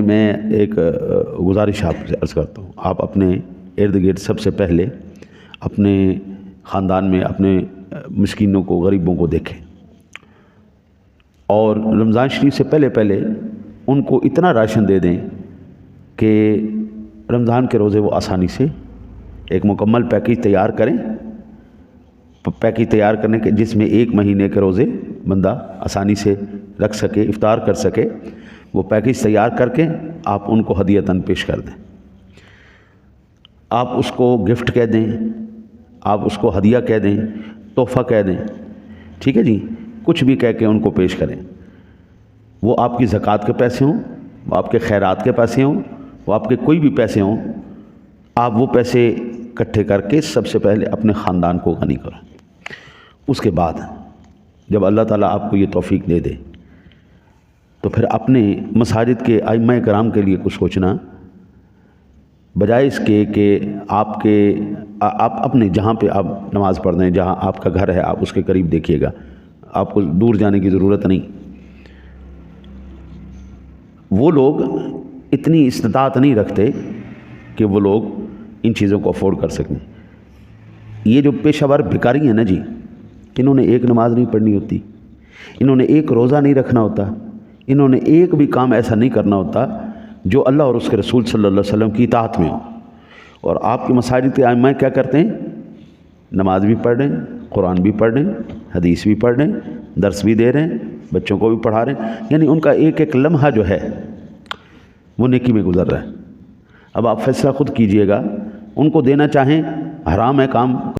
میں ایک گزارش آپ سے عرض کرتا ہوں، آپ اپنے ارد گرد سب سے پہلے اپنے خاندان میں اپنے مسکینوں کو، غریبوں کو دیکھیں، اور رمضان شریف سے پہلے ان کو اتنا راشن دے دیں کہ رمضان کے روزے وہ آسانی سے ایک مکمل پیکیج تیار کریں، پیکیج تیار کرنے کے جس میں 1 مہینے کے روزے بندہ آسانی سے رکھ سکے، افطار کر سکے، وہ پیکیج تیار کر کے آپ ان کو ہدیۃً پیش کر دیں۔ آپ اس کو گفٹ کہہ دیں، آپ اس کو ہدیہ کہہ دیں، تحفہ کہہ دیں، ٹھیک ہے جی، کچھ بھی کہہ کے ان کو پیش کریں۔ وہ آپ کی زکوٰۃ کے پیسے ہوں، وہ آپ کے خیرات کے پیسے ہوں، وہ آپ کے کوئی بھی پیسے ہوں، آپ وہ پیسے اکٹھے کر کے سب سے پہلے اپنے خاندان کو غنی کریں۔ اس کے بعد جب اللہ تعالیٰ آپ کو یہ توفیق دے دے تو پھر اپنے مساجد کے ائمہ کرام کے لیے کچھ سوچنا، بجائے اس کے کہ آپ اپنے جہاں پہ آپ نماز پڑھ رہے ہیں، جہاں آپ کا گھر ہے، آپ اس کے قریب دیکھیے گا، آپ کو دور جانے کی ضرورت نہیں۔ وہ لوگ اتنی استطاعت نہیں رکھتے کہ وہ لوگ ان چیزوں کو افورڈ کر سکیں۔ یہ جو پیشہ ور بھکاری ہیں نا جی، انہوں نے ایک نماز نہیں پڑھنی ہوتی، انہوں نے ایک روزہ نہیں رکھنا ہوتا، انہوں نے ایک بھی کام ایسا نہیں کرنا ہوتا جو اللہ اور اس کے رسول صلی اللہ علیہ وسلم کی اطاعت میں ہو۔ اور آپ کے مساجد کے ائمہ کیا کرتے ہیں؟ نماز بھی پڑھ رہے ہیں، قرآن بھی پڑھ رہے ہیں، حدیث بھی پڑھ رہے ہیں، درس بھی دے رہے ہیں، بچوں کو بھی پڑھا رہے ہیں، یعنی ان کا ایک ایک لمحہ جو ہے وہ نیکی میں گزر رہا ہے۔ اب آپ فیصلہ خود کیجئے گا، ان کو دینا چاہیں حرام ہے کام